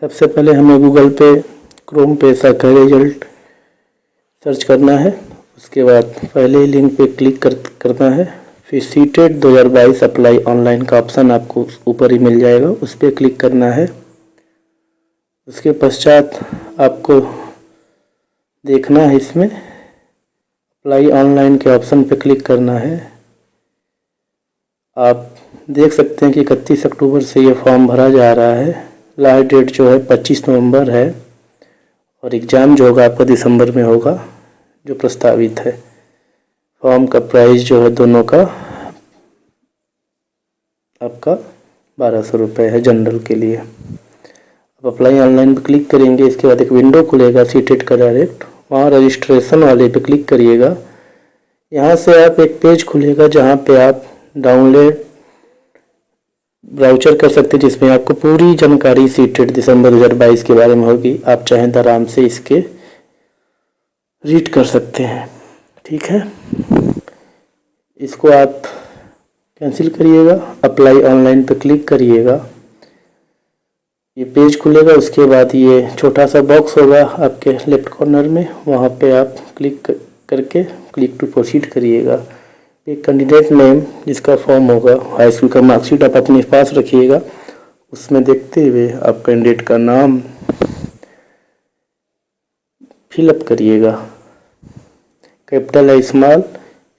सबसे पहले हमें गूगल पे, क्रोम पे इसका रिजल्ट सर्च करना है। उसके बाद पहले ही लिंक पे क्लिक करना है। फिर सीटेट 2022 अप्लाई ऑनलाइन का ऑप्शन आपको ऊपर ही मिल जाएगा, उस पर क्लिक करना है। उसके पश्चात आपको देखना है इसमें अप्लाई ऑनलाइन के ऑप्शन पे क्लिक करना है। आप देख सकते हैं कि 31 अक्टूबर से ये फॉर्म भरा जा रहा है। लास्ट डेट जो है 25 नवंबर है और एग्ज़ाम जो होगा आपका दिसंबर में होगा जो प्रस्तावित है। फॉर्म का प्राइस जो है दोनों का आपका 1200 रुपये है जनरल के लिए। आप अप्लाई ऑनलाइन पर क्लिक करेंगे। इसके बाद एक विंडो खुलेगा सीटेट का डायरेक्ट, वहाँ रजिस्ट्रेशन वाले पे क्लिक करिएगा। यहाँ से आप एक पेज खुलेगा जहाँ पे आप डाउनलोड ब्राउचर कर सकते हैं, जिसमें आपको पूरी जानकारी सीटेट दिसंबर 2022 के बारे में होगी। आप चाहें तो आराम से इसके रीड कर सकते हैं। ठीक है, इसको आप कैंसिल करिएगा, अप्लाई ऑनलाइन पे क्लिक करिएगा। ये पेज खुलेगा। उसके बाद ये छोटा सा बॉक्स होगा आपके लेफ्ट कॉर्नर में, वहाँ पे आप क्लिक करके क्लिक टू प्रोसीड करिएगा। एक कैंडिडेट नेम जिसका फॉर्म होगा, हाई स्कूल का मार्कशीट आप अपने पास रखिएगा। उसमें देखते हुए आप कैंडिडेट का नाम फिलअप करिएगा। कैपिटल है, स्मॉल,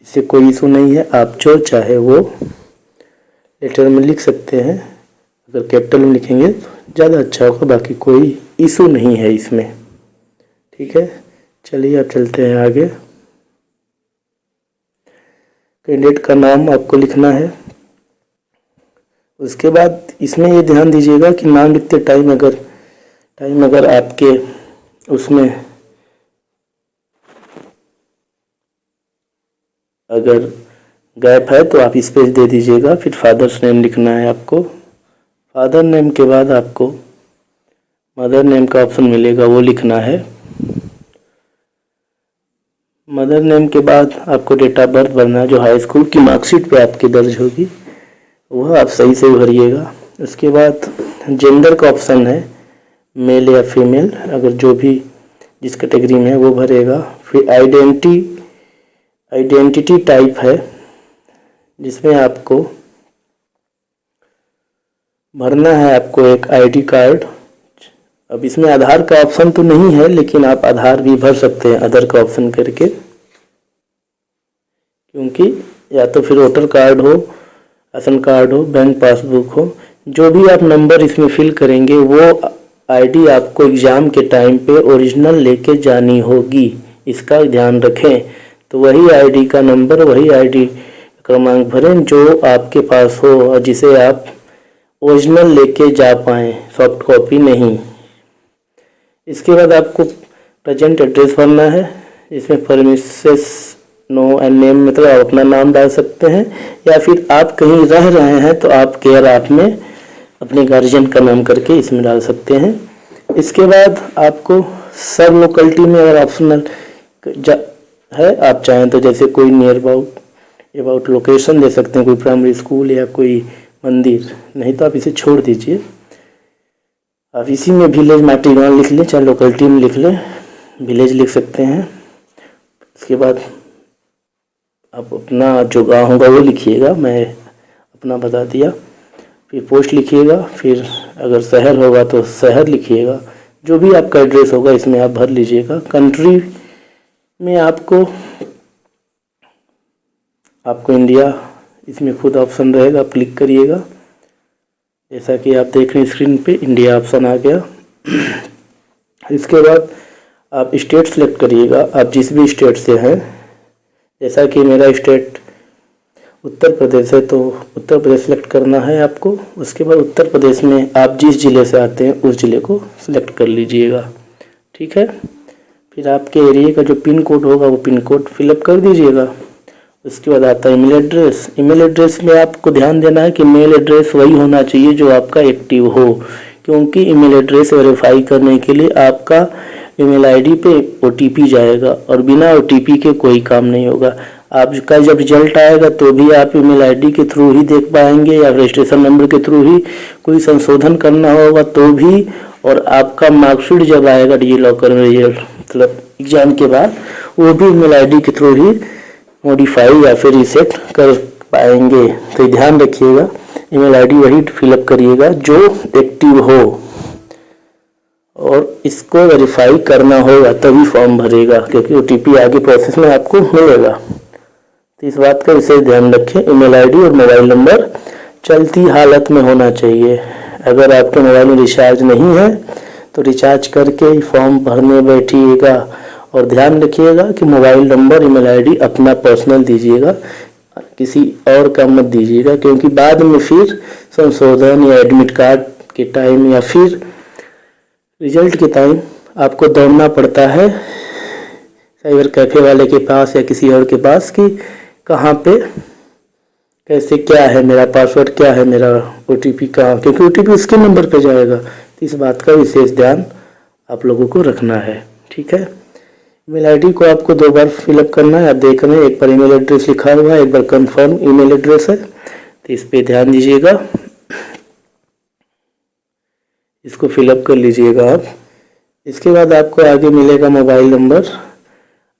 इससे कोई इशू नहीं है। आप जो चाहे वो लेटर में लिख सकते हैं। अगर कैपिटल में लिखेंगे तो ज़्यादा अच्छा होगा, बाकी कोई इशू नहीं है इसमें। ठीक है, चलिए आप चलते हैं आगे। कैंडिडेट का नाम आपको लिखना है। उसके बाद इसमें ये ध्यान दीजिएगा कि नाम लिखते टाइम अगर आपके उसमें अगर गैप है तो आप स्पेस दे दीजिएगा। फिर फादर्स नेम लिखना है आपको। फादर नेम के बाद आपको मदर नेम का ऑप्शन मिलेगा, वो लिखना है। मदर नेम के बाद आपको डेट ऑफ बर्थ भरना है, जो हाई स्कूल की मार्कशीट पे आपकी दर्ज होगी, वह आप सही से भरिएगा। उसके बाद जेंडर का ऑप्शन है, मेल या फीमेल, अगर जो भी जिस कैटेगरी में है वो भरेगा। फिर आइडेंटिटी टाइप है, जिसमें आपको भरना है आपको एक आईडी कार्ड। अब इसमें आधार का ऑप्शन तो नहीं है, लेकिन आप आधार भी भर सकते हैं अदर का ऑप्शन करके, क्योंकि या तो फिर वोटर कार्ड हो, राशन कार्ड हो, बैंक पासबुक हो, जो भी आप नंबर इसमें फिल करेंगे वो आईडी आपको एग्ज़ाम के टाइम पे ओरिजिनल लेके जानी होगी। इसका ध्यान रखें। तो वही आईडी का नंबर, वही आईडी क्रमांक भरें जो आपके पास हो और जिसे आप ओरिजिनल लेके जा पाएँ, सॉफ्ट कॉपी नहीं। इसके बाद आपको प्रेजेंट एड्रेस भरना है। इसमें परमिसेस नो एंड नेम, मतलब आप अपना नाम डाल सकते हैं, या फिर आप कहीं रह रहे हैं तो आप केयर आप में अपने गार्जियन का नाम करके इसमें डाल सकते हैं। इसके बाद आपको सब लोकेलिटी में अगर ऑप्शनल है, आप चाहें तो जैसे कोई नियर अबाउट लोकेशन दे सकते हैं, कोई प्राइमरी स्कूल या कोई मंदिर, नहीं तो आप इसे छोड़ दीजिए। आप इसी में विलेज माटीगांव लिख लें, चाहे लोकेलिटी में लिख लें, विलेज लिख सकते हैं। इसके बाद आप अपना जो गाँव होगा वो लिखिएगा, मैं अपना बता दिया। फिर पोस्ट लिखिएगा। फिर अगर शहर होगा तो शहर लिखिएगा। जो भी आपका एड्रेस होगा इसमें आप भर लीजिएगा। कंट्री में आपको इंडिया इसमें खुद ऑप्शन रहेगा, आप क्लिक करिएगा। जैसा कि आप देख रहे हैं स्क्रीन पे इंडिया ऑप्शन आ गया। इसके बाद आप स्टेट सेलेक्ट करिएगा, आप जिस भी स्टेट से हैं। जैसा कि मेरा स्टेट उत्तर प्रदेश है तो उत्तर प्रदेश सेलेक्ट करना है आपको। उसके बाद उत्तर प्रदेश में आप जिस ज़िले से आते हैं उस ज़िले को सिलेक्ट कर लीजिएगा। ठीक है, फिर आपके एरिया का जो पिन कोड होगा वो पिन कोड फिलअप कर दीजिएगा। उसके बाद आता है ईमेल एड्रेस। ईमेल एड्रेस में आपको ध्यान देना है कि मेल एड्रेस वही होना चाहिए जो आपका एक्टिव हो, क्योंकि ईमेल एड्रेस वेरीफाई करने के लिए आपका ईमेल आईडी पे OTP जाएगा और बिना OTP के कोई काम नहीं होगा। आपका जब रिजल्ट आएगा तो भी आप ईमेल आईडी के थ्रू ही देख पाएंगे, या रजिस्ट्रेशन नंबर के थ्रू ही। कोई संशोधन करना होगा तो भी और आपका मार्कशीट जब आएगा डिजिलॉकर में रिजल्ट मतलब एग्ज़ाम के बाद, वो भी ईमेल आईडी के थ्रू ही मॉडिफाई या फिर रीसेट कर पाएंगे। तो ध्यान रखिएगा, ईमेल आईडी वही फिलअप करिएगा जो एक्टिव हो और इसको वेरीफाई करना होगा तभी फॉर्म भरेगा, क्योंकि ओटीपी आगे प्रोसेस में आपको मिलेगा। तो इस बात का विशेष ध्यान रखें। ईमेल आईडी और मोबाइल नंबर चलती हालत में होना चाहिए। अगर आपके मोबाइल में रिचार्ज नहीं है तो रिचार्ज करके ही फॉर्म भरने बैठिएगा, और ध्यान रखिएगा कि मोबाइल नंबर ईमेल आईडी अपना पर्सनल दीजिएगा, किसी और का मत दीजिएगा, क्योंकि बाद में फिर संशोधन या एडमिट कार्ड के टाइम या फिर रिजल्ट के टाइम आपको दौड़ना पड़ता है साइबर कैफ़े वाले के पास या किसी और के पास कि कहाँ पे कैसे क्या है मेरा पासवर्ड, क्या है मेरा ओटीपी कहाँ, क्योंकि ओटीपी उसके नंबर पे जाएगा। तो इस बात का विशेष ध्यान आप लोगों को रखना है, ठीक है। ईमेल आईडी को आपको 2 बार फिलअप करना है। आप देख रहे हैं एक बार ईमेल एड्रेस लिखा हुआ है, एक बार कंफर्म ईमेल एड्रेस है, तो इस पे ध्यान दीजिएगा, इसको फिलअप कर लीजिएगा आप। इसके बाद आपको आगे मिलेगा मोबाइल नंबर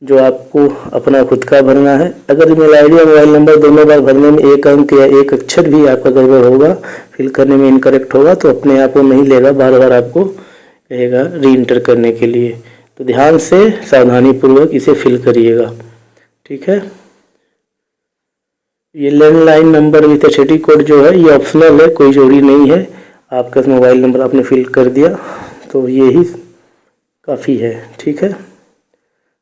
जो आपको अपना खुद का भरना है। अगर ईमेल आईडी और मोबाइल नंबर दोनों बार भरने में एक अंक या एक अक्षर भी आपका गड़बड़ होगा, फिल करने में इनकरेक्ट होगा, तो अपने आप को नहीं लेगा, बार बार आपको कहेगा री इंटर करने के लिए। तो ध्यान से सावधानी पूर्वक इसे फिल करिएगा, ठीक है। ये landline number with HD code जो है ये ऑप्शनल है, कोई जरूरी नहीं है। आपका मोबाइल नंबर आपने फिल कर दिया तो ये ही काफ़ी है, ठीक है।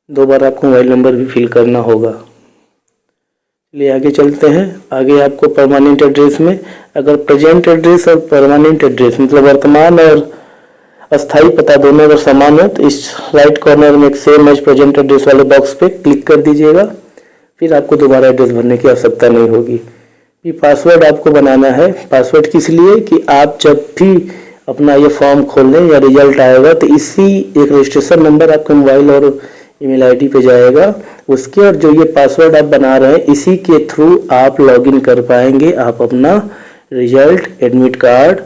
2 बार आपको मोबाइल नंबर भी फिल करना होगा। चलिए आगे चलते हैं। आगे आपको परमानेंट एड्रेस में, अगर प्रेजेंट एड्रेस और परमानेंट एड्रेस मतलब वर्तमान और अस्थाई पता दोनों अगर समान हो तो इस राइट कॉर्नर में एक सेम एज प्रेजेंट एड्रेस वाले बॉक्स पे क्लिक कर दीजिएगा, फिर आपको दोबारा एड्रेस भरने की आवश्यकता नहीं होगी। ये पासवर्ड आपको बनाना है। पासवर्ड किस लिए कि आप जब भी अपना ये फॉर्म खोलें या रिजल्ट आएगा तो इसी एक रजिस्ट्रेशन नंबर आपके मोबाइल और ईमेल आईडी पे जाएगा, उसके और जो ये पासवर्ड आप बना रहे हैं इसी के थ्रू आप लॉगिन कर पाएंगे, आप अपना रिजल्ट एडमिट कार्ड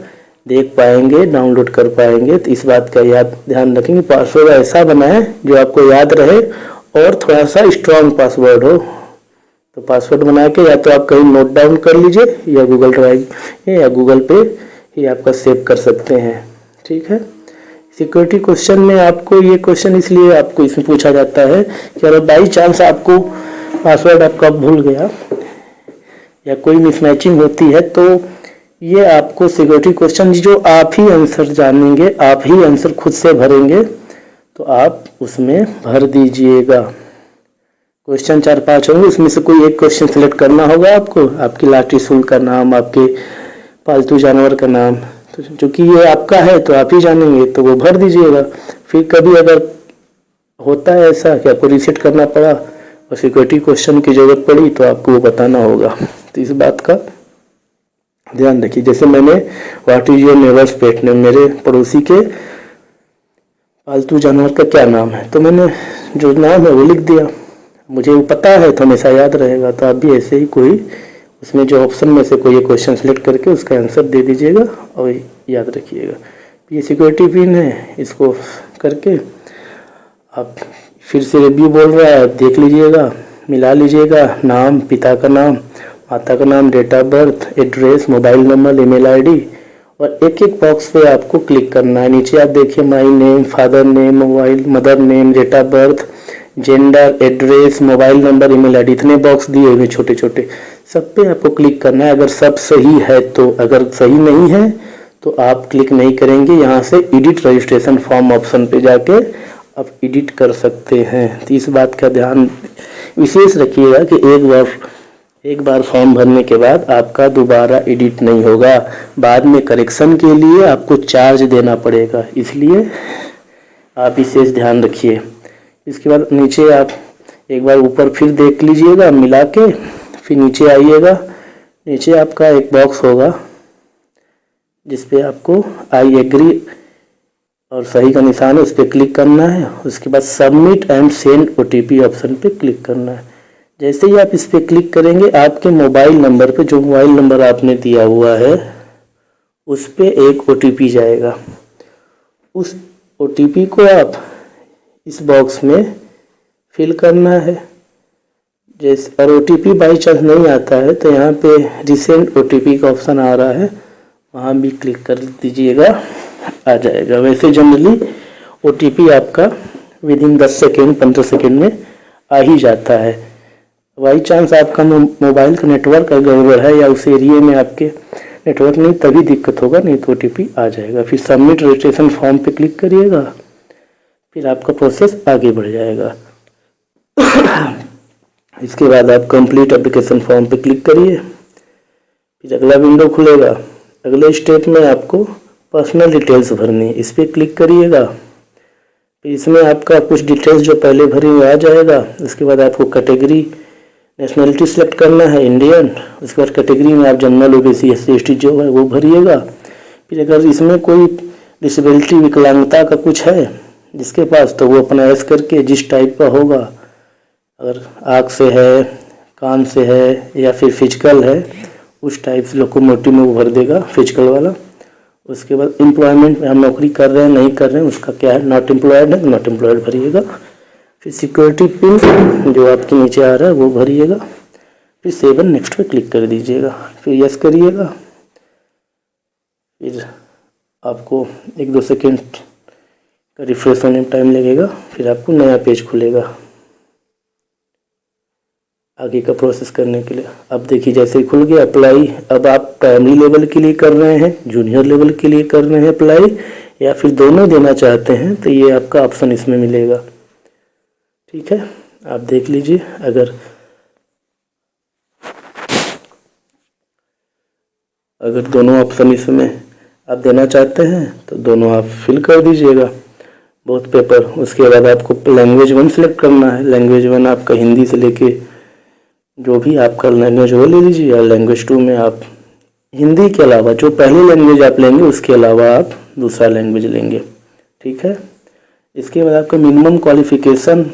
देख पाएंगे, डाउनलोड कर पाएंगे। तो इस बात का याद ध्यान रखेंगे, पासवर्ड ऐसा बनाएं जो आपको याद रहे और थोड़ा सा स्ट्रॉन्ग पासवर्ड हो। तो पासवर्ड बना के या तो आप कहीं नोट डाउन कर लीजिए या गूगल ड्राइव या गूगल पे ही आपका सेव कर सकते हैं, ठीक है। सिक्योरिटी क्वेश्चन में आपको ये क्वेश्चन इसलिए आपको इसमें पूछा जाता है कि अगर बाई चांस आपको पासवर्ड आपका भूल गया या कोई मिसमैचिंग होती है तो ये आपको सिक्योरिटी क्वेश्चन जो आप ही आंसर जानेंगे, आप ही आंसर खुद से भरेंगे, तो आप उसमें भर दीजिएगा। क्वेश्चन 4-5 होंगे, उसमें से कोई एक क्वेश्चन सिलेक्ट करना होगा आपको, आपकी लाठी सूल का नाम, आपके पालतू जानवर का नाम, तो चूँकि ये आपका है तो आप ही जानेंगे तो वो भर दीजिएगा। फिर कभी अगर होता है ऐसा कि आपको रीसेट करना पड़ा और सिक्योरिटी क्वेश्चन की ज़रूरत पड़ी तो आपको वो बताना होगा। तो इस बात का ध्यान रखिए। जैसे मैंने what is your neighbours pet name, मेरे पड़ोसी के पालतू जानवर का क्या नाम है, तो मैंने जो नाम है वो लिख दिया, मुझे वो पता है तो हमेशा याद रहेगा। तो आप भी ऐसे ही कोई उसमें जो ऑप्शन में से कोई एक क्वेश्चन सेलेक्ट करके उसका आंसर दे दीजिएगा और याद रखिएगा। ये सिक्योरिटी पिन है, इसको करके आप फिर से रिव्यू बोल रहा है, देख लीजिएगा, मिला लीजिएगा, नाम, पिता का नाम, माता का नाम, date of birth, address, mobile number, email ID, और एक एक बॉक्स पे आपको क्लिक करना है। नीचे आप देखिए my name, father name, mobile, mother name, date of birth, gender, address, mobile number, email ID, इतने बॉक्स दिए हुए छोटे छोटे, सब पे आपको क्लिक करना है। अगर सब सही है तो, अगर सही नहीं है तो आप क्लिक नहीं करेंगे। यहाँ से एडिट रजिस्ट्रेशन फॉर्म ऑप्शन पे जाके आप एडिट कर सकते हैं। तो इस बात का ध्यान विशेष रखिएगा कि एक बार फॉर्म भरने के बाद आपका दोबारा एडिट नहीं होगा, बाद में करेक्शन के लिए आपको चार्ज देना पड़ेगा, इसलिए आप विशेष ध्यान रखिए। इसके बाद नीचे आप एक बार ऊपर फिर देख लीजिएगा मिला के, फिर नीचे आइएगा, नीचे आपका एक बॉक्स होगा जिस पे आपको आई एग्री और सही का निशान है, उस पर क्लिक करना है। उसके बाद submit and send OTP option पे क्लिक करना है। जैसे ही आप इस पर क्लिक करेंगे आपके मोबाइल नंबर पे, जो मोबाइल नंबर आपने दिया हुआ है उस पर एक ओटीपी जाएगा। उस OTP को आप इस बॉक्स में फिल करना है। जैसे और OTP बाई चांस नहीं आता है तो यहाँ पे रिसेंट OTP का ऑप्शन आ रहा है, वहाँ भी क्लिक कर दीजिएगा, आ जाएगा। वैसे जनरली OTP आपका विदिन 10 सेकेंड 15 सेकेंड में आ ही जाता है। बाई चांस आपका मोबाइल का नेटवर्क गड़बड़ है या उस एरिए में आपके नेटवर्क नहीं, तभी दिक्कत होगा, नहीं तो OTP आ जाएगा। फिर सबमिट रजिस्ट्रेशन फॉर्म पे क्लिक करिएगा, फिर आपका प्रोसेस आगे बढ़ जाएगा। इसके बाद आप कंप्लीट एप्लीकेशन फॉर्म पे क्लिक करिए, फिर अगला विंडो खुलेगा। अगले स्टेप में आपको पर्सनल डिटेल्स भरनी है, इस पर क्लिक करिएगा। फिर इसमें आपका कुछ डिटेल्स जो पहले भरी हुई आ जाएगा। उसके बाद आपको कैटेगरी नेशनलिटी सेलेक्ट करना है, इंडियन। उसके बाद कैटेगरी में आप जनरल OBC SC ST जो है वो भरिएगा। फिर अगर इसमें कोई डिसेबिलिटी विकलांगता का कुछ है जिसके पास, तो वो अपना ऐस करके जिस टाइप का होगा, अगर आँख से है, कान से है या फिर फिजिकल है, उस टाइप से लोकोमोटिव में वो भर देगा, फिजिकल वाला। उसके बाद एम्प्लॉयमेंट में हम नौकरी कर रहे हैं नहीं कर रहे हैं उसका क्या है, नॉट एम्प्लॉयड है, नॉट एम्प्लॉयड भरिएगा। फिर सिक्योरिटी पिन जो आपके नीचे आ रहा है वो भरिएगा। फिर सेव एंड नेक्स्ट पे क्लिक कर दीजिएगा, फिर यस करिएगा। फिर आपको 1-2 सेकेंड का रिफ्रेश होने में टाइम लगेगा, फिर आपको नया पेज खुलेगा आगे का प्रोसेस करने के लिए। अब देखिए जैसे ही खुल गया अप्लाई। अब आप प्राइमरी लेवल के लिए कर रहे हैं, जूनियर लेवल के लिए कर रहे हैं अप्लाई, या फिर दोनों देना चाहते हैं, तो ये आपका ऑप्शन इसमें मिलेगा। ठीक है, आप देख लीजिए। अगर दोनों ऑप्शन इसमें आप देना चाहते हैं तो दोनों आप फिल कर दीजिएगा, बोथ पेपर। उसके बाद आपको लैंग्वेज 1 सेलेक्ट करना है। लैंग्वेज 1 आपका हिंदी से लेके जो भी आपका लैंग्वेज वो ले लीजिए, या लैंग्वेज 2 में आप हिंदी के अलावा जो पहली लैंग्वेज आप लेंगे उसके अलावा आप दूसरा लैंग्वेज लेंगे। ठीक है, इसके बाद आपका मिनिमम क्वालिफिकेशन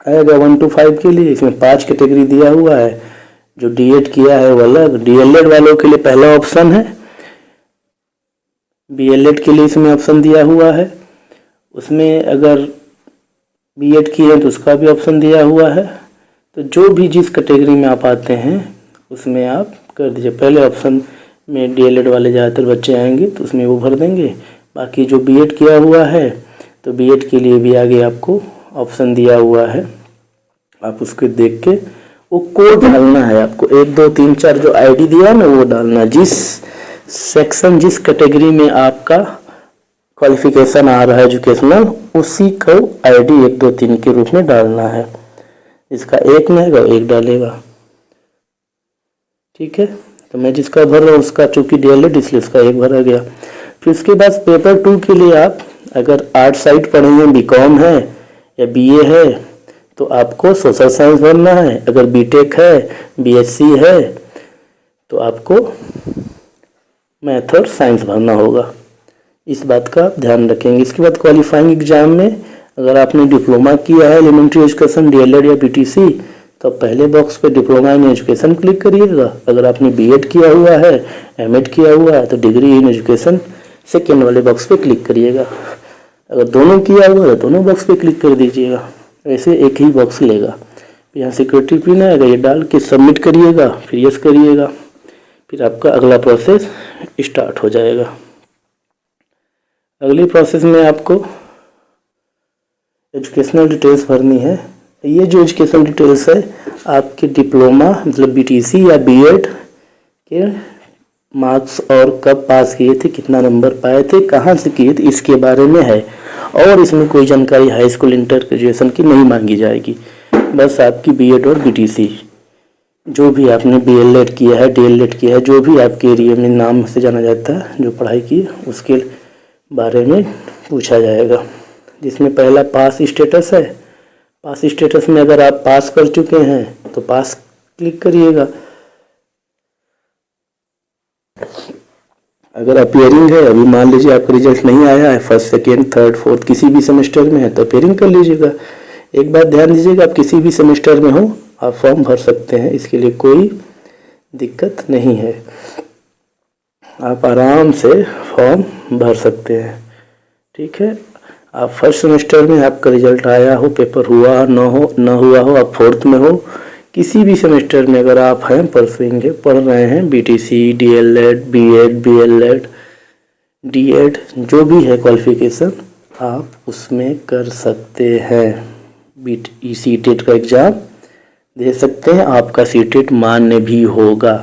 आएगा 1 to 5 के लिए। इसमें 5 कैटेगरी दिया हुआ है। जो D.Ed किया है वो अलग, DLED वालों के लिए पहला ऑप्शन है, BLED के लिए इसमें ऑप्शन दिया हुआ है। उसमें अगर B.Ed किए हैं तो उसका भी ऑप्शन दिया हुआ है। तो जो भी जिस कैटेगरी में आप आते हैं उसमें आप कर दीजिए। पहले ऑप्शन में DLED वाले ज़्यादातर बच्चे आएंगे तो उसमें वो भर देंगे। बाकी जो B.Ed किया हुआ है तो B.Ed के लिए भी आगे आपको ऑप्शन दिया हुआ है, आप उसको देख के वो कोड डालना है आपको। 1 2 3 4 जो ID दिया है ना वो डालना, जिस सेक्शन जिस कैटेगरी में आपका क्वालिफिकेशन आ रहा है एजुकेशनल, उसी को ID 1 2 3 के रूप में डालना है। इसका 1 रहेगा 1 डालेगा। ठीक है, तो मैं जिसका भर रहा हूँ उसका चूँकि DLED इसलिए उसका 1 भरा गया। फिर उसके बाद पेपर 2 के लिए आप अगर आर्ट साइड पढ़े हैं, BCom है या BA है, तो आपको सोशल साइंस भरना है। अगर BTech है, BSc है, तो आपको मैथ और साइंस भरना होगा। इस बात का आप ध्यान रखेंगे। इसके बाद क्वालिफाइंग एग्जाम में अगर आपने डिप्लोमा किया है एलिमेंट्री एजुकेशन, DLED या BTC, तो पहले बॉक्स पे डिप्लोमा इन एजुकेशन क्लिक करिएगा। अगर आपने B.Ed किया हुआ है, M.Ed किया हुआ है, तो डिग्री इन एजुकेशन सेकेंड वाले बॉक्स पे क्लिक करिएगा। अगर दोनों किया हुआ है तो दोनों बॉक्स पे क्लिक कर दीजिएगा। ऐसे एक ही बॉक्स लेगा। यहाँ सिक्योरिटी पिन आएगा, ये डाल के सबमिट करिएगा, फिर यस करिएगा। फिर आपका अगला प्रोसेस स्टार्ट हो जाएगा। अगली प्रोसेस में आपको एजुकेशनल डिटेल्स भरनी है। ये जो एजुकेशनल डिटेल्स है आपके डिप्लोमा मतलब BTC या B.Ed के मार्क्स और कब पास किए थे, कितना नंबर पाए थे, कहाँ से किए थे, इसके बारे में है। और इसमें कोई जानकारी हाई स्कूल इंटर ग्रेजुएशन की नहीं मांगी जाएगी। बस आपकी B.Ed और BTC जो भी आपने BLED किया है, DLED किया है, जो भी आपके एरिया में नाम से जाना जाता है जो पढ़ाई की, उसके बारे में पूछा जाएगा। जिसमें पहला पास स्टेटस है। पास स्टेटस में अगर आप पास कर चुके हैं तो पास क्लिक करिएगा। अगर अपीयरिंग है, अभी मान लीजिए आपका रिजल्ट नहीं आया है, 1st, 2nd, 3rd, 4th किसी भी सेमेस्टर में है तो अपीयरिंग कर लीजिएगा। एक बात ध्यान दीजिएगा, आप किसी भी सेमेस्टर में हो आप फॉर्म भर सकते हैं, इसके लिए कोई दिक्कत नहीं है, आप आराम से फॉर्म भर सकते हैं। ठीक है। आप फर्स्ट सेमेस्टर में आपका रिजल्ट आया हो, पेपर हुआ न हुआ हो, आप फोर्थ में हो, किसी भी सेमेस्टर में अगर आप हैं परसुएंगे, पढ़ रहे हैं BTC, DElEd, BEd, BElEd, DEd, जो भी है क्वालिफिकेशन, आप उसमें कर सकते हैं। बीटी सीटेट का एग्ज़ाम दे सकते हैं, आपका सीटेट मान्य भी होगा,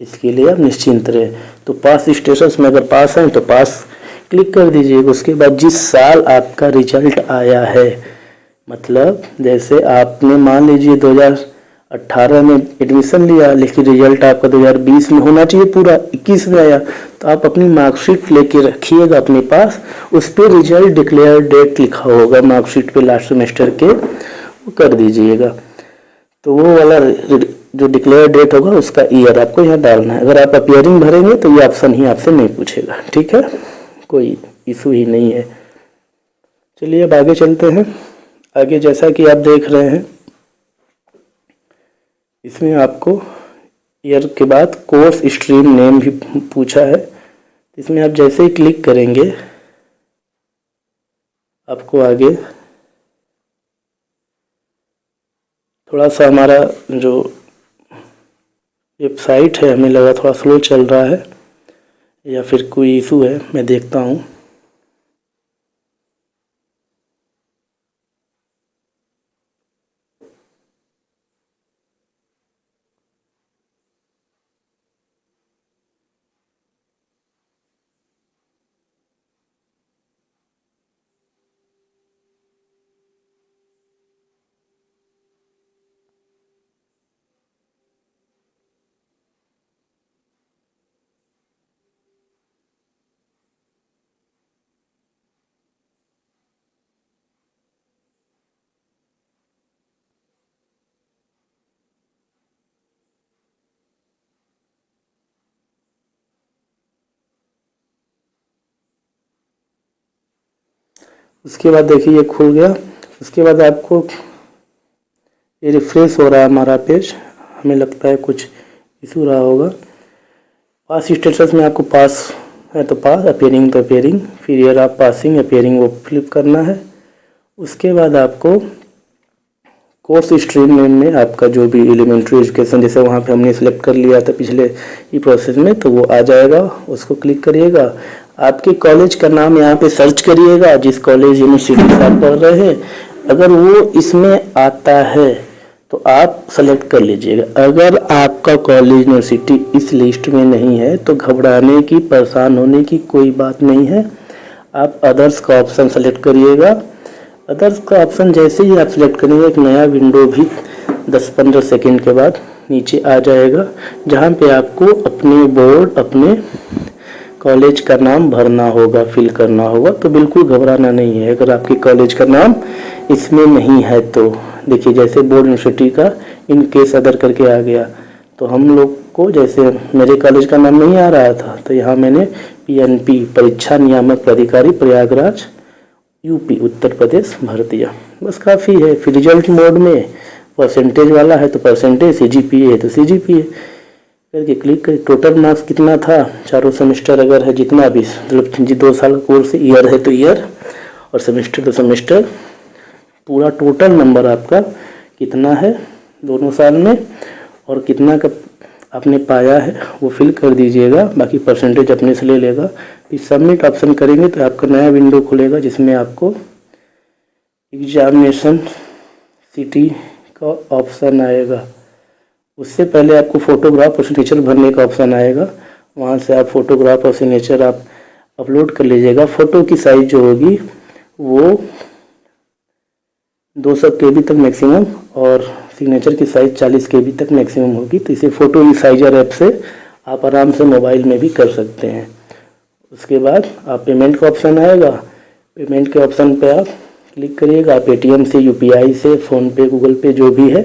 इसके लिए आप निश्चिंत रहे। तो पास स्टेटस में अगर पास हैं तो पास क्लिक कर दीजिएगा। उसके बाद जिस साल आपका रिजल्ट आया है, मतलब जैसे आपने मान लीजिए 2018 में एडमिशन लिया, लेकिन रिजल्ट आपका 2020 में होना चाहिए, पूरा 21 में आया, तो आप अपनी मार्कशीट लेके रखिएगा अपने पास, उस पर रिजल्ट डिक्लेयर डेट लिखा होगा मार्कशीट पे लास्ट सेमेस्टर के, वो कर दीजिएगा। तो वो वाला जो डिक्लेयर डेट होगा उसका ईयर आपको यहाँ डालना है। अगर आप अपीयरिंग भरेंगे तो ये ऑप्शन ही आपसे नहीं पूछेगा, ठीक है, कोई इशू ही नहीं है। चलिए अब आगे चलते हैं। आगे जैसा कि आप देख रहे हैं, इसमें आपको ईयर के बाद कोर्स स्ट्रीम नेम भी पूछा है। इसमें आप जैसे ही क्लिक करेंगे आपको आगे थोड़ा सा हमारा जो वेबसाइट है, हमें लगा थोड़ा स्लो चल रहा है या फिर कोई इशू है, मैं देखता हूँ। उसके बाद देखिए ये खुल गया। उसके बाद आपको ये रिफ्रेश हो रहा है हमारा पेज, हमें लगता है कुछ इशू रहा होगा। पास स्टेटस में आपको पास है तो पास, अपीयरिंग तो अपीयरिंग, फिर ईयर आप पासिंग अपीयरिंग वो फ्लिप करना है। उसके बाद आपको कोर्स स्ट्रीम नेम में आपका जो भी एलिमेंट्री एजुकेशन, जैसे वहाँ पे हमने सेलेक्ट कर लिया था पिछले ही प्रोसेस में, तो वो आ जाएगा, उसको क्लिक करिएगा। आपके कॉलेज का नाम यहाँ पे सर्च करिएगा, जिस कॉलेज यूनिवर्सिटी से आप पढ़ रहे हैं, अगर वो इसमें आता है तो आप सेलेक्ट कर लीजिएगा। अगर आपका कॉलेज यूनिवर्सिटी इस लिस्ट में नहीं है तो घबराने की, परेशान होने की कोई बात नहीं है। आप अदर्स का ऑप्शन सेलेक्ट करिएगा। अदर्स का ऑप्शन जैसे ही आप सेलेक्ट करेंगे, एक नया विंडो भी 10-15 सेकंड के बाद नीचे आ जाएगा, जहाँ पे आपको अपने बोर्ड, अपने कॉलेज का नाम भरना होगा, फिल करना होगा। तो बिल्कुल घबराना नहीं है अगर आपके कॉलेज का नाम इसमें नहीं है तो। देखिए जैसे बोर्ड यूनिवर्सिटी का इन केस अदर करके आ गया, तो हम लोग को, जैसे मेरे कॉलेज का नाम नहीं आ रहा था तो यहाँ मैंने PNP परीक्षा नियामक प्राधिकारी प्रयागराज यूपी उत्तर प्रदेश भर दिया, बस काफ़ी है। फिर रिजल्ट मोड में परसेंटेज वाला है तो परसेंटेज, CGPA है तो CGPA करके क्लिक कर। टोटल मार्क्स कितना था, चारों सेमेस्टर अगर है जितना भी, मतलब 2 साल का कोर्स, ईयर है तो ईयर, और सेमेस्टर तो सेमेस्टर, पूरा टोटल नंबर आपका कितना है दोनों साल में और कितना का आपने पाया है वो फिल कर दीजिएगा। बाकी परसेंटेज अपने से ले लेगा। फिर सबमिट ऑप्शन करेंगे तो आपका नया विंडो खुलेगा, जिसमें आपको एग्जामिनेशन सिटी का ऑप्शन आएगा। उससे पहले आपको फ़ोटोग्राफ और सिग्नेचर भरने का ऑप्शन आएगा। वहाँ से आप फ़ोटोग्राफ और सिग्नेचर आप अपलोड कर लीजिएगा। फ़ोटो की साइज़ जो होगी वो 200 KB तक मैक्सिमम, और सिग्नेचर की साइज़ 40 KB तक मैक्सिमम होगी। तो इसे फ़ोटो ईसाइजर ऐप से आप आराम से मोबाइल में भी कर सकते हैं। उसके बाद आप पेमेंट का ऑप्शन आएगा, पेमेंट के ऑप्शन पे आप क्लिक करिएगा। आप ATM से, UPI से, फ़ोनपे, गूगल पे जो भी है,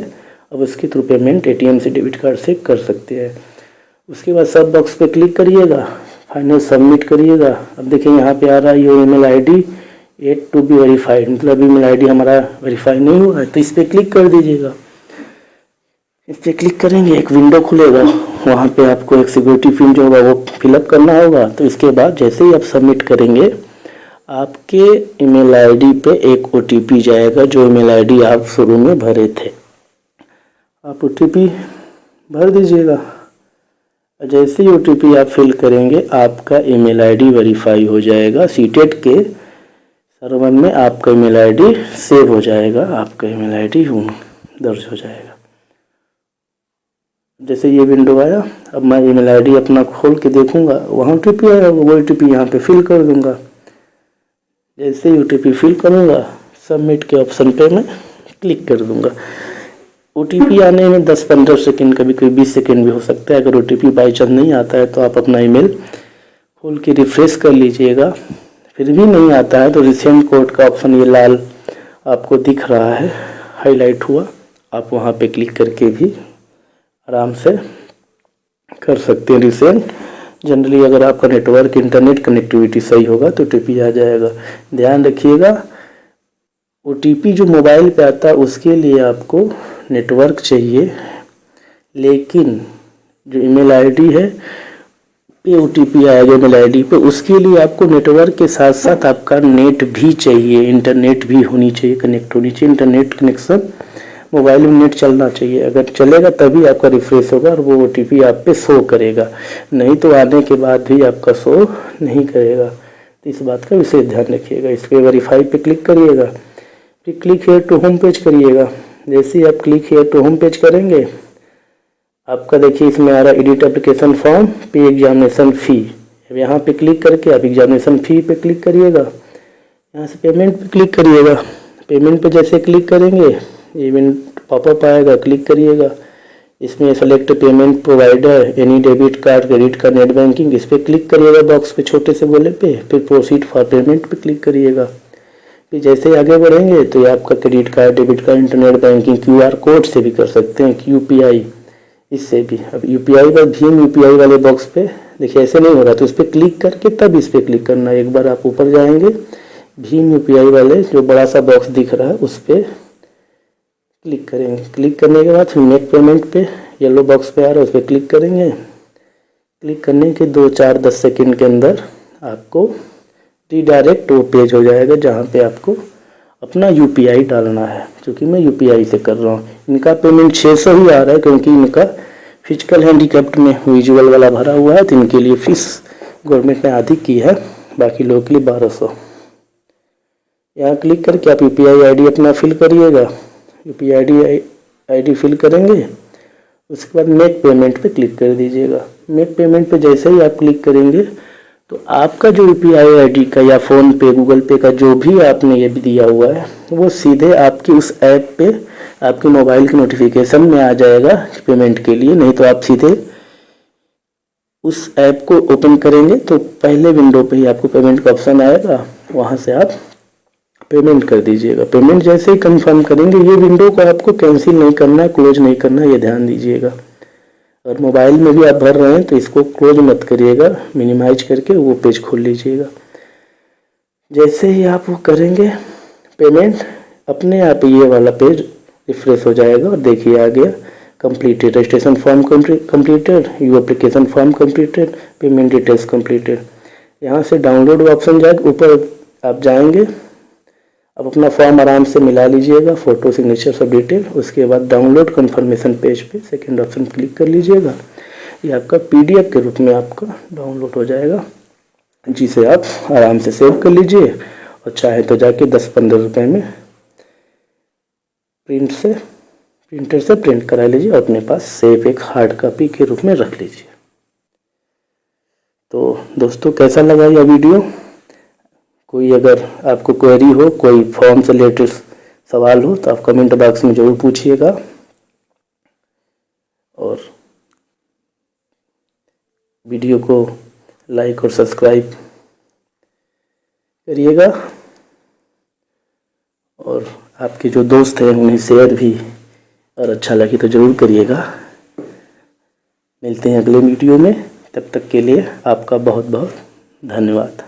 अब उसके थ्रू पेमेंट ATM से, डेबिट कार्ड से कर सकते हैं। उसके बाद सब बॉक्स पे क्लिक करिएगा, फाइनल सबमिट करिएगा। अब देखिए यहाँ पे आ रहा है your email ID yet to be verified, मतलब email ID हमारा वेरीफाई नहीं हुआ है, तो इस पर क्लिक कर दीजिएगा। इस पर क्लिक करेंगे एक विंडो खुलेगा, वहाँ पे आपको एक सिक्योरिटी पिन जो होगा वो फिलअप करना होगा। तो इसके बाद जैसे ही आप सबमिट करेंगे आपके ईमेल आईडी पे एक ओटीपी जाएगा, जो ईमेल आईडी आप शुरू में भरे थे। आप ओटीपी भर दीजिएगा। जैसे ही ओटीपी आप फिल करेंगे आपका ईमेल आईडी वेरीफाई हो जाएगा। सीटेट के सर्वर में आपका ईमेल आईडी सेव हो जाएगा, आपका ईमेल आईडी दर्ज हो जाएगा। जैसे ये विंडो आया, अब मैं ईमेल आईडी अपना खोल के देखूंगा, वहाँ ओटीपी आया, वो ओटीपी यहाँ पे फिल कर दूंगा। जैसे ही ओटीपी फिल करूंगा, सबमिट के ऑप्शन पे मैं क्लिक कर दूंगा। ओटीपी आने में 10-15 सेकेंड, कभी कोई 20 सेकेंड भी हो सकता है। अगर ओटीपी बाई चांस नहीं आता है तो आप अपना ईमेल खोल के रिफ्रेश कर लीजिएगा। फिर भी नहीं आता है तो रिसेंट कोड का ऑप्शन ये लाल आपको दिख रहा है, हाईलाइट हुआ, आप वहाँ पे क्लिक करके भी आराम से कर सकते हैं रिसेंट। जनरली अगर आपका नेटवर्क इंटरनेट कनेक्टिविटी सही होगा तो ओटीपी आ जाएगा। ध्यान रखिएगा, ओटीपी जो मोबाइल पे आता है उसके लिए आपको नेटवर्क चाहिए, लेकिन जो ईमेल आईडी है पे ओटीपी आएगा ईमेल आईडी पे, उसके लिए आपको नेटवर्क के साथ साथ आपका नेट भी चाहिए, इंटरनेट भी होनी चाहिए, कनेक्ट होनी चाहिए। इंटरनेट कनेक्शन मोबाइल में नेट चलना चाहिए, अगर चलेगा तभी आपका रिफ्रेश होगा और वो ओटीपी आप पे शो करेगा, नहीं तो आने के बाद भी आपका शो नहीं करेगा। तो इस बात का विशेष ध्यान रखिएगा। इस पर वेरीफाई पे क्लिक करिएगा, फिर click here to home page करिएगा। जैसे ही आप click here to home page करेंगे, आपका देखिए इसमें आ रहा है edit application form pay examination fee. अब यहाँ पे क्लिक करके आप एग्जामिनेशन फ़ी पे क्लिक करिएगा, यहाँ से पेमेंट पे क्लिक करिएगा। पेमेंट पे जैसे क्लिक करेंगे इवेंट पॉपअप आएगा, क्लिक करिएगा। इसमें select payment provider, any debit card, credit card, net banking, इस पर क्लिक करिएगा बॉक्स पे छोटे से गोले पे, फिर प्रोसीड फॉर पेमेंट पे क्लिक करिएगा। फिर जैसे ही आगे बढ़ेंगे तो ये आपका credit card, debit card, internet banking, QR code से भी कर सकते हैं, यूपीआई इससे भी। अब यूपीआई का भीम यूपीआई वाले बॉक्स पे देखिए ऐसे नहीं हो रहा तो इस पर क्लिक करके तब इस पर क्लिक करना है। एक बार आप ऊपर जाएंगे, भीम यूपीआई वाले जो बड़ा सा बॉक्स दिख रहा है उस पर क्लिक करेंगे। क्लिक करने के बाद फिर मेक पेमेंट पे येलो बॉक्स पे आ रहा है उस पर क्लिक करेंगे। क्लिक करने के 2-4-10 सेकेंड के अंदर आपको रीडायरेक्ट वो पेज हो जाएगा जहाँ पे आपको अपना यूपीआई डालना है, क्योंकि मैं यूपीआई से कर रहा हूँ। इनका पेमेंट 600 ही आ रहा है क्योंकि इनका फिजिकल हैंडीकैप्ट में विजुअल वाला भरा हुआ है, तो इनके लिए फीस गवर्नमेंट ने आधी की है, बाकी लोगों के लिए 1200। यहाँ क्लिक करके आप यूपीआई आईडी अपना फिल करिएगा। यूपीआई आईडी फिल करेंगे, उसके बाद मेक पेमेंट पे क्लिक कर दीजिएगा। मेक पेमेंट पे जैसे ही आप क्लिक करेंगे तो आपका जो यूपीआई आईडी का या फ़ोन पे, गूगल पे का जो भी आपने ये भी दिया हुआ है वो सीधे आपकी उस ऐप पे आपके मोबाइल के नोटिफिकेशन में आ जाएगा पेमेंट के लिए। नहीं तो आप सीधे उस ऐप को ओपन करेंगे तो पहले विंडो पे ही आपको पेमेंट का ऑप्शन आएगा, वहाँ से आप पेमेंट कर दीजिएगा। पेमेंट जैसे ही कंफर्म करेंगे, ये विंडो को आपको कैंसिल नहीं करना है, क्लोज नहीं करना है, ये ध्यान दीजिएगा। और मोबाइल में भी आप भर रहे हैं तो इसको क्लोज मत करिएगा, मिनिमाइज करके वो पेज खोल लीजिएगा। जैसे ही आप वो करेंगे पेमेंट, अपने आप ये वाला पेज रिफ्रेश हो जाएगा और देखिए आ गया completed, registration form completed, you application form completed, payment details completed. यहाँ से डाउनलोड ऑप्शन जाएगा, ऊपर आप जाएंगे, अब अपना फॉर्म आराम से मिला लीजिएगा, फ़ोटो, सिग्नेचर, सब डिटेल। उसके बाद डाउनलोड कन्फर्मेशन पेज पे सेकंड ऑप्शन क्लिक कर लीजिएगा। ये आपका पीडीएफ के रूप में आपका डाउनलोड हो जाएगा, जिसे आप आराम से सेव कर लीजिए और चाहे तो जाके 10-15 रुपये में प्रिंटर से प्रिंट करा लीजिए और अपने पास सेव एक हार्ड कॉपी के रूप में रख लीजिए। तो दोस्तों कैसा लगा यह वीडियो? कोई अगर आपको क्वेरी हो, कोई फॉर्म से रिलेटेड सवाल हो तो आप कमेंट बॉक्स में ज़रूर पूछिएगा और वीडियो को लाइक और सब्सक्राइब करिएगा और आपके जो दोस्त हैं उन्हें शेयर भी और अच्छा लगे तो ज़रूर करिएगा। मिलते हैं अगले वीडियो में, तब तक के लिए आपका बहुत बहुत धन्यवाद।